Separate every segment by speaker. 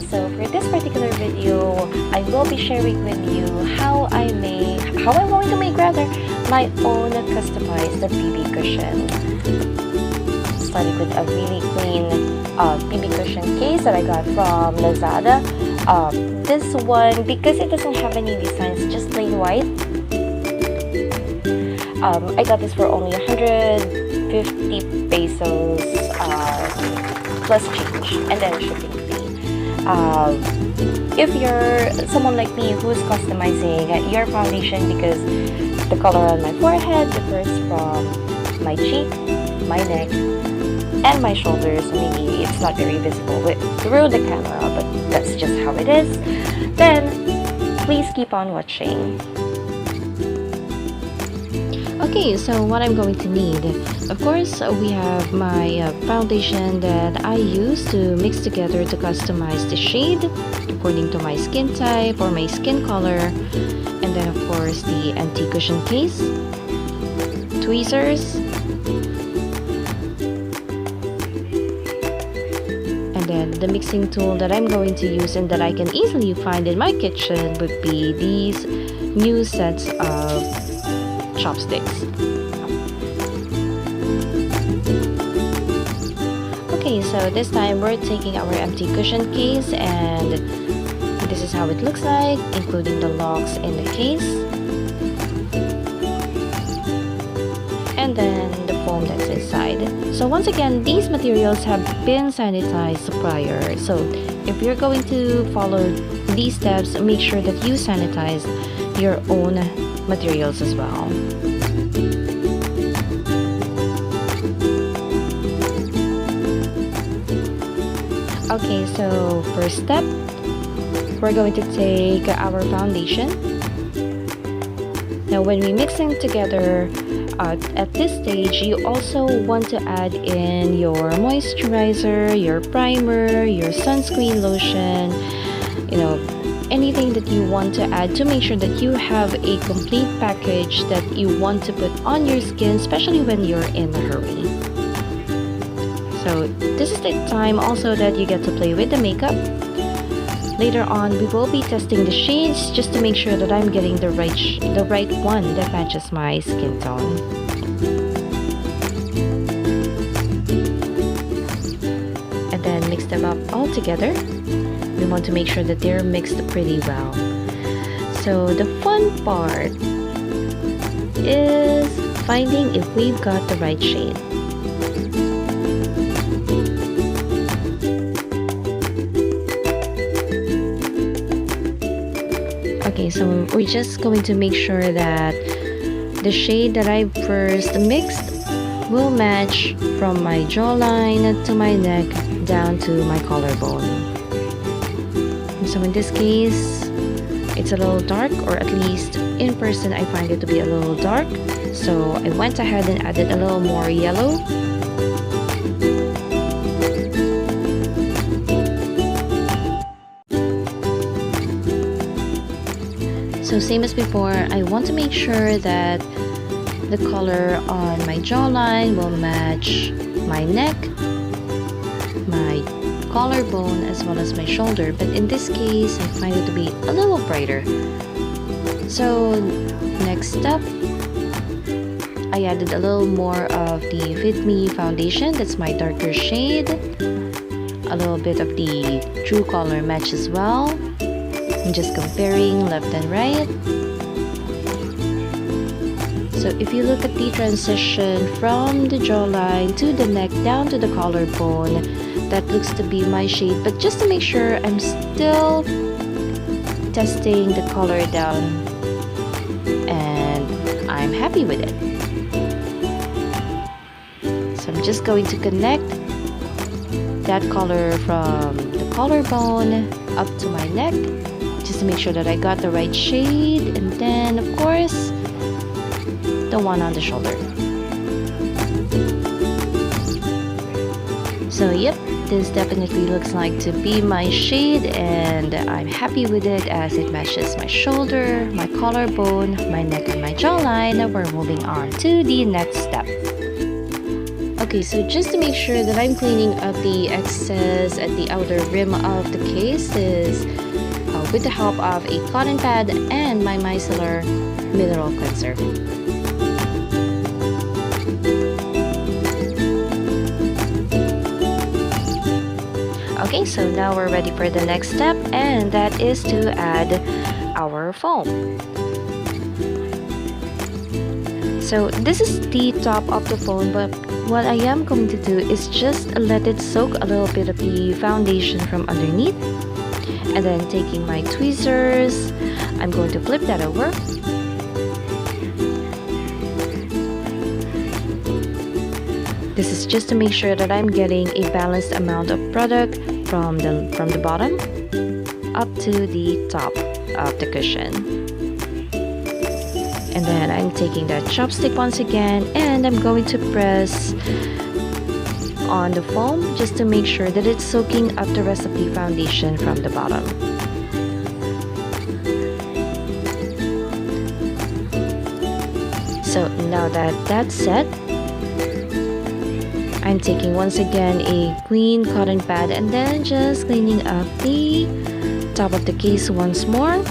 Speaker 1: channel. So for this particular video, I will be sharing with you how I'm going to make my own customized BB cushion. Starting with a really clean BB cushion case that I got from Lazada. This one, because it doesn't have any designs, just plain white. I got this for only 150 pesos plus change and then shipping fee. If you're someone like me who's customizing your foundation, because the color on my forehead differs from my cheek, my neck, and my shoulders, so maybe it's not very visible through the camera, but that's just how it is, then please keep on watching. Okay, so what I'm going to need, of course, we have my foundation that I use to mix together to customize the shade according to my skin type or my skin color, and then of course the anti-cushion case, tweezers, and then the mixing tool that I'm going to use and that I can easily find in my kitchen would be these new sets of chopsticks. Okay, so this time we're taking our empty cushion case, and this is how it looks like, including the locks in the case, and then the foam that's inside. So once again, these materials have been sanitized prior, so if you're going to follow these steps, make sure that you sanitize your own materials as well. Okay, so first step, we're going to take our foundation. Now when we mix them together, at this stage you also want to add in your moisturizer, your primer, your sunscreen lotion, anything that you want to add to make sure that you have a complete package that you want to put on your skin, especially when you're in a hurry. So this is the time also that you get to play with the makeup. Later on, we will be testing the shades just to make sure that I'm getting the right one that matches my skin tone. And then mix them up all together. We want to make sure that they're mixed pretty well. So the fun part is finding if we've got the right shade. Okay, so we're just going to make sure that the shade that I first mixed will match from my jawline to my neck down to my collarbone. So in this case, it's a little dark, or at least in person I find it to be a little dark. So I went ahead and added a little more yellow. So same as before, I want to make sure that the color on my jawline will match my neck, my collarbone, as well as my shoulder, but in this case I find it to be a little brighter. So next step, I added a little more of the Fit Me foundation, that's my darker shade, a little bit of the true color match as well. I'm just comparing left and right. So if you look at the transition from the jawline to the neck down to the collarbone, that looks to be my shade, but just to make sure, I'm still testing the color down and I'm happy with it. So I'm just going to connect that color from the collarbone up to my neck, just to make sure that I got the right shade, and then of course the one on the shoulder. So yep, this definitely looks like to be my shade, and I'm happy with it as it matches my shoulder, my collarbone, my neck, and my jawline. We're moving on to the next step. Okay, so just to make sure that I'm cleaning up the excess at the outer rim of the case is with the help of a cotton pad and my micellar mineral cleanser. Okay, so now we're ready for the next step, and that is to add our foam. So this is the top of the foam, but what I am going to do is just let it soak a little bit of the foundation from underneath, and then taking my tweezers, I'm going to flip that over. This is just to make sure that I'm getting a balanced amount of product from the bottom up to the top of the cushion. And then I'm taking that chopstick once again, and I'm going to press on the foam just to make sure that it's soaking up the rest of the foundation from the bottom. So now that that's set, I'm taking once again a clean cotton pad and then just cleaning up the top of the case once more.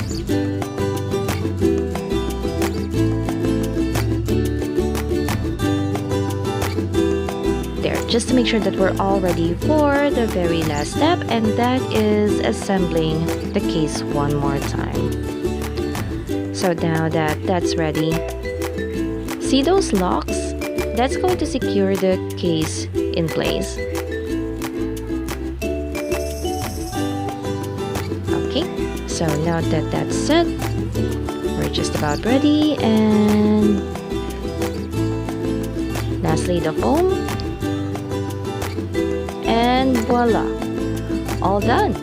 Speaker 1: There, just to make sure that we're all ready for the very last step, and that is assembling the case one more time. So now that that's ready, see those locks? That's going to secure the case in place. Okay, so now that that's set, we're just about ready, and lastly the foam, and voila, all done.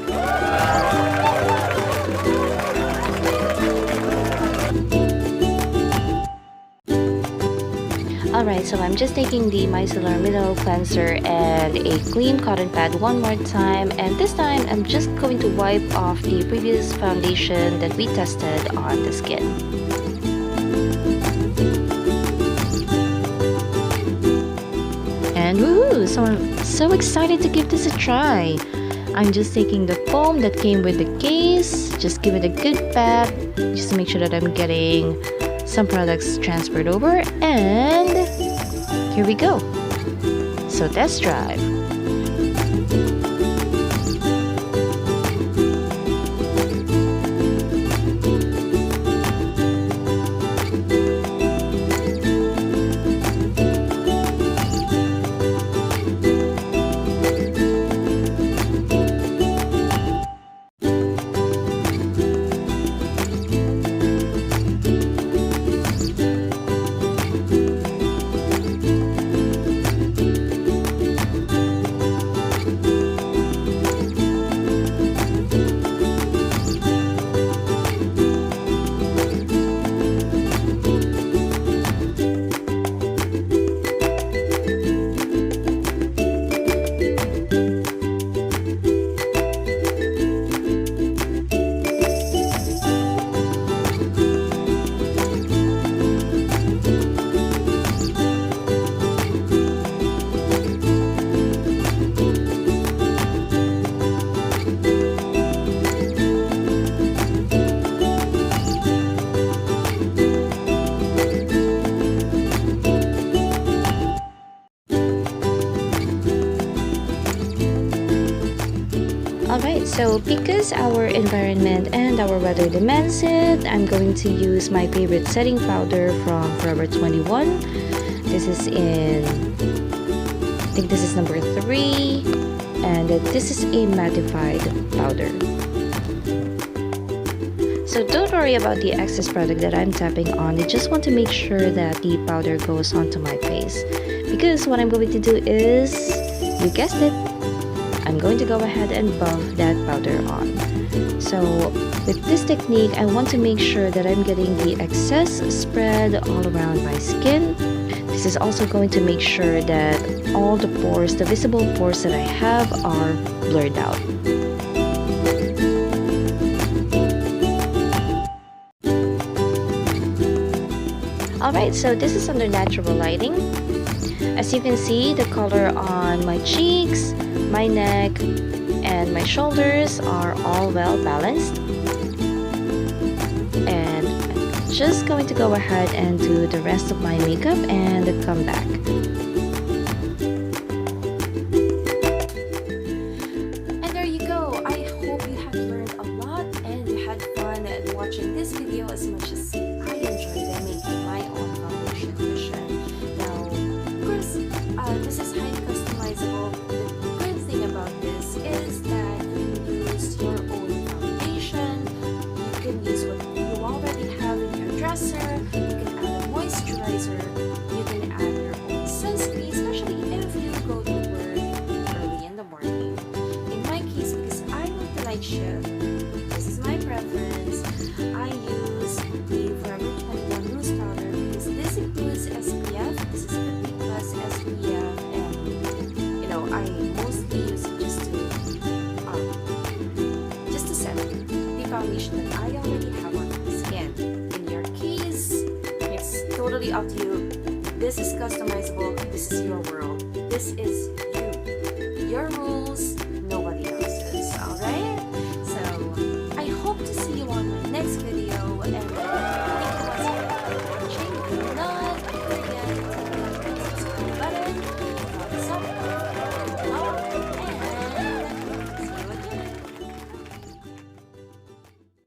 Speaker 1: Alright, so I'm just taking the micellar mineral cleanser and a clean cotton pad one more time, and this time I'm just going to wipe off the previous foundation that we tested on the skin. And woohoo! So I'm so excited to give this a try. I'm just taking the foam that came with the case, just give it a good pat, just to make sure that I'm getting some products transferred over, and here we go. So test drive. Alright, so because our environment and our weather demands it, I'm going to use my favorite setting powder from Forever 21. This is in, I think this is number 3, and this is a mattified powder. So don't worry about the excess product that I'm tapping on. I just want to make sure that the powder goes onto my face, because what I'm going to do is, you guessed it, I'm going to go ahead and buff that powder on. So with this technique, I want to make sure that I'm getting the excess spread all around my skin. This is also going to make sure that all the pores, the visible pores that I have, are blurred out. Alright, so this is under natural lighting. As you can see, the color on my cheeks, my neck, and my shoulders are all well balanced. And I'm just going to go ahead and do the rest of my makeup and come back.
Speaker 2: And there you go. I hope you have learned a lot and you had fun watching this video as much as I enjoyed making my own foundation cushion. Now, of course, this is highly customizable. The good thing about this is that you can use your own foundation. You can use what you already have in your dresser. You can add a moisturizer. You can add your own sunscreen, especially if you go to work early in the morning. In my case, because I work the night shift, this is my preference. I use the Forever 21 loose powder because this includes SPF. This is 50 plus SPF, and I mostly use it just to set the foundation that I already have on my skin. In your case, it's totally up to you. This is customizable. This is your world. This is